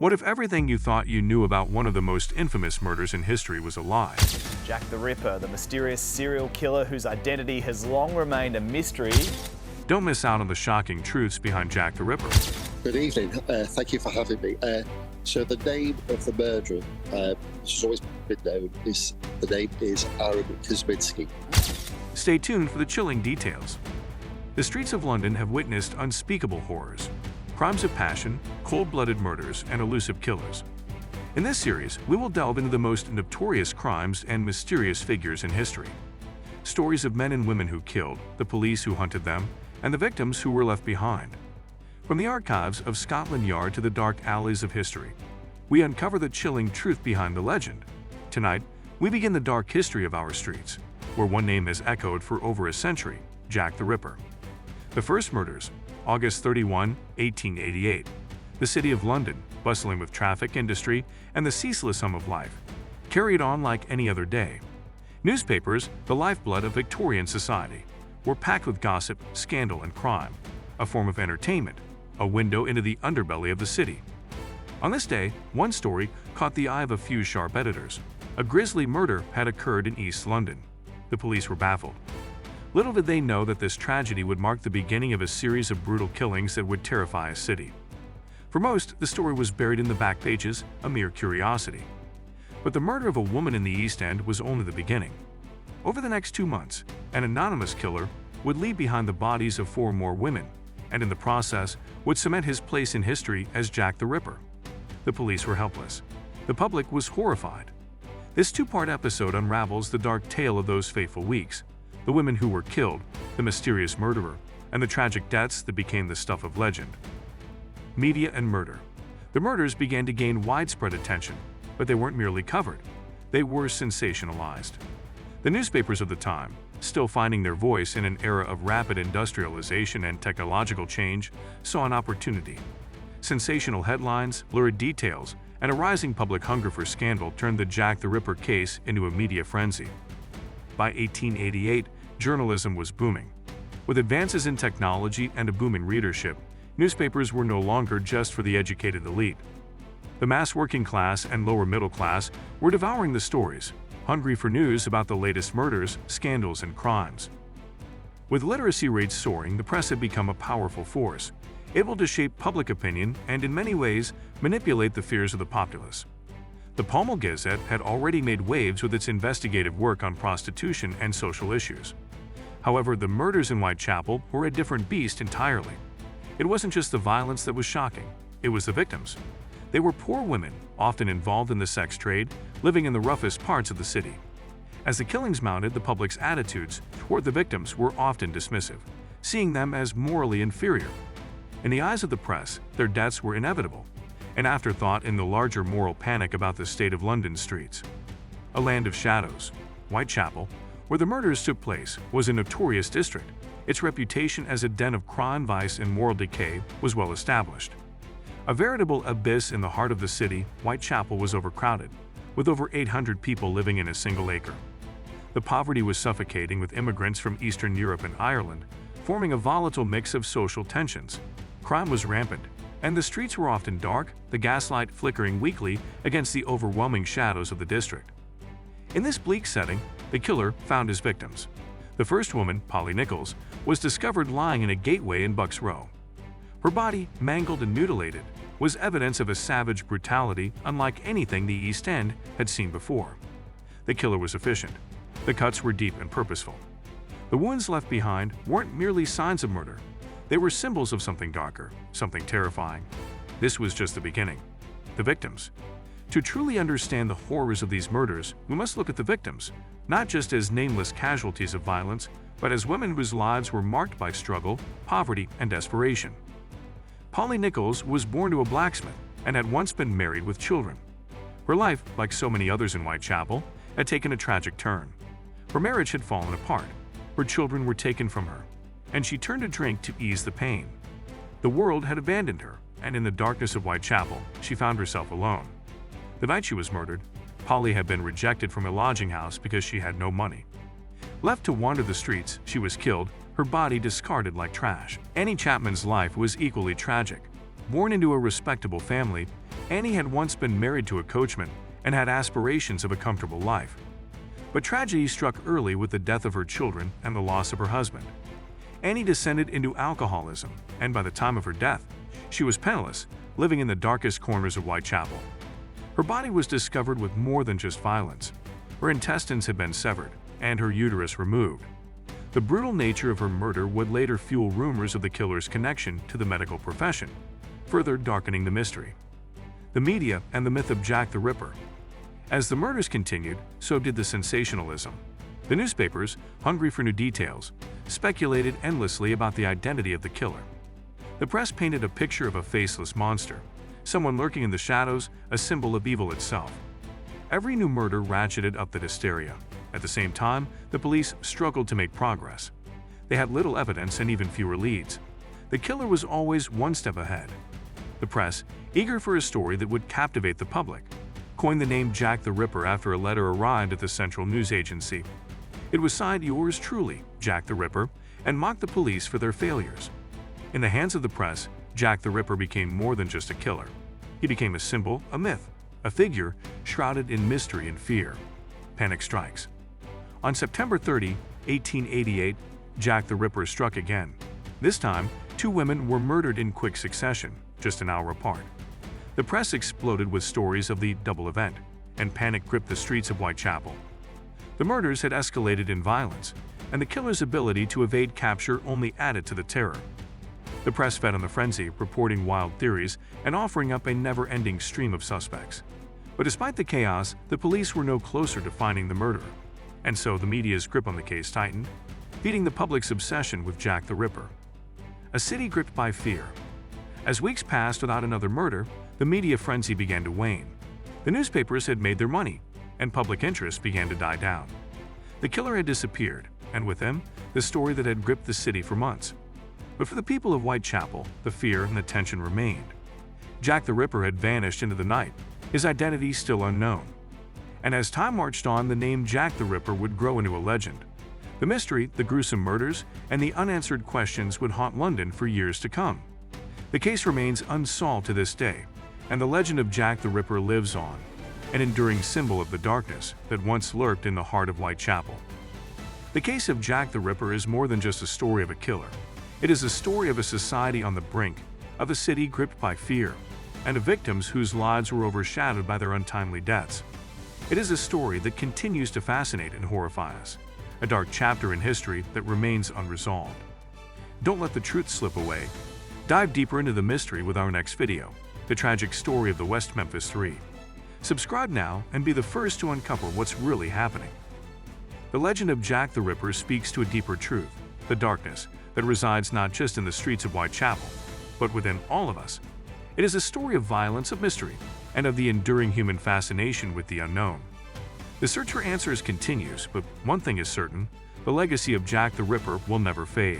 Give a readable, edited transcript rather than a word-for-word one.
What if everything you thought you knew about one of the most infamous murders in history was a lie? Jack the Ripper, the mysterious serial killer whose identity has long remained a mystery. Don't miss out on the shocking truths behind Jack the Ripper. Good evening. Thank you for having me. So the name of the murderer, which has always been known, the name is Aaron Kosminski. Stay tuned for the chilling details. The streets of London have witnessed unspeakable horrors, crimes of passion, cold-blooded murders, and elusive killers. In this series, we will delve into the most notorious crimes and mysterious figures in history. Stories of men and women who killed, the police who hunted them, and the victims who were left behind. From the archives of Scotland Yard to the dark alleys of history, we uncover the chilling truth behind the legend. Tonight, we begin the dark history of our streets, where one name has echoed for over a century: Jack the Ripper. The first murders, August 31, 1888. The city of London, bustling with traffic, industry, and the ceaseless hum of life, carried on like any other day. Newspapers, the lifeblood of Victorian society, were packed with gossip, scandal, and crime, a form of entertainment, a window into the underbelly of the city. On this day, one story caught the eye of a few sharp editors. A grisly murder had occurred in East London. The police were baffled. Little did they know that this tragedy would mark the beginning of a series of brutal killings that would terrify a city. For most, the story was buried in the back pages, a mere curiosity. But the murder of a woman in the East End was only the beginning. Over the next 2 months, an anonymous killer would leave behind the bodies of 4 more women, and in the process would cement his place in history as Jack the Ripper. The police were helpless. The public was horrified. This 2-part episode unravels the dark tale of those fateful weeks, the women who were killed, the mysterious murderer, and the tragic deaths that became the stuff of legend. Media and murder. The murders began to gain widespread attention, but they weren't merely covered. They were sensationalized. The newspapers of the time, still finding their voice in an era of rapid industrialization and technological change, saw an opportunity. Sensational headlines, lurid details, and a rising public hunger for scandal turned the Jack the Ripper case into a media frenzy. By 1888, journalism was booming. With advances in technology and a booming readership, newspapers were no longer just for the educated elite. The mass working class and lower middle class were devouring the stories, hungry for news about the latest murders, scandals, and crimes. With literacy rates soaring, the press had become a powerful force, able to shape public opinion and in many ways manipulate the fears of the populace. The Palmal Gazette had already made waves with its investigative work on prostitution and social issues. However, the murders in Whitechapel were a different beast entirely. It wasn't just the violence that was shocking, it was the victims. They were poor women, often involved in the sex trade, living in the roughest parts of the city. As the killings mounted, the public's attitudes toward the victims were often dismissive, seeing them as morally inferior. In the eyes of the press, their deaths were inevitable, an afterthought in the larger moral panic about the state of London streets. A land of shadows, Whitechapel, where the murders took place, was a notorious district. Its reputation as a den of crime, vice, and moral decay was well established. A veritable abyss in the heart of the city, Whitechapel was overcrowded, with over 800 people living in a single acre. The poverty was suffocating, with immigrants from Eastern Europe and Ireland, forming a volatile mix of social tensions. Crime was rampant, and the streets were often dark, the gaslight flickering weakly against the overwhelming shadows of the district. In this bleak setting, the killer found his victims. The first woman, Polly Nichols, was discovered lying in a gateway in Bucks Row. Her body, mangled and mutilated, was evidence of a savage brutality unlike anything the East End had seen before. The killer was efficient. The cuts were deep and purposeful. The wounds left behind weren't merely signs of murder. They were symbols of something darker, something terrifying. This was just the beginning. The victims. To truly understand the horrors of these murders, we must look at the victims, not just as nameless casualties of violence, but as women whose lives were marked by struggle, poverty, and desperation. Polly Nichols was born to a blacksmith and had once been married with children. Her life, like so many others in Whitechapel, had taken a tragic turn. Her marriage had fallen apart. Her children were taken from her, and she turned to drink to ease the pain. The world had abandoned her, and in the darkness of Whitechapel, she found herself alone. The night she was murdered, Polly had been rejected from a lodging house because she had no money. Left to wander the streets, she was killed, her body discarded like trash. Annie Chapman's life was equally tragic. Born into a respectable family, Annie had once been married to a coachman and had aspirations of a comfortable life. But tragedy struck early with the death of her children and the loss of her husband. Annie descended into alcoholism, and by the time of her death, she was penniless, living in the darkest corners of Whitechapel. Her body was discovered with more than just violence. Her intestines had been severed, and her uterus removed. The brutal nature of her murder would later fuel rumors of the killer's connection to the medical profession, further darkening the mystery. The media and the myth of Jack the Ripper. As the murders continued, so did the sensationalism. The newspapers, hungry for new details, speculated endlessly about the identity of the killer. The press painted a picture of a faceless monster, someone lurking in the shadows, a symbol of evil itself. Every new murder ratcheted up the hysteria. At the same time, the police struggled to make progress. They had little evidence and even fewer leads. The killer was always one step ahead. The press, eager for a story that would captivate the public, coined the name Jack the Ripper after a letter arrived at the Central News Agency. It was signed "Yours truly, Jack the Ripper," and mocked the police for their failures. In the hands of the press, Jack the Ripper became more than just a killer. He became a symbol, a myth, a figure shrouded in mystery and fear. Panic strikes. On September 30, 1888, Jack the Ripper struck again. This time, 2 women were murdered in quick succession, just an hour apart. The press exploded with stories of the double event, and panic gripped the streets of Whitechapel. The murders had escalated in violence, and the killer's ability to evade capture only added to the terror. The press fed on the frenzy, reporting wild theories and offering up a never-ending stream of suspects. But despite the chaos, the police were no closer to finding the murderer. And so the media's grip on the case tightened, feeding the public's obsession with Jack the Ripper. A city gripped by fear. As weeks passed without another murder, the media frenzy began to wane. The newspapers had made their money, and public interest began to die down. The killer had disappeared, and with him, the story that had gripped the city for months. But for the people of Whitechapel, the fear and the tension remained. Jack the Ripper had vanished into the night, his identity still unknown. And as time marched on, the name Jack the Ripper would grow into a legend. The mystery, the gruesome murders, and the unanswered questions would haunt London for years to come. The case remains unsolved to this day, and the legend of Jack the Ripper lives on, an enduring symbol of the darkness that once lurked in the heart of Whitechapel. The case of Jack the Ripper is more than just a story of a killer. It is a story of a society on the brink, of a city gripped by fear, and of victims whose lives were overshadowed by their untimely deaths. It is a story that continues to fascinate and horrify us, a dark chapter in history that remains unresolved. Don't let the truth slip away. Dive deeper into the mystery with our next video, the tragic story of the West Memphis 3. Subscribe now and be the first to uncover what's really happening. The legend of Jack the Ripper speaks to a deeper truth, the darkness that resides not just in the streets of Whitechapel, but within all of us. It is a story of violence, of mystery, and of the enduring human fascination with the unknown. The search for answers continues, but one thing is certain: the legacy of Jack the Ripper will never fade.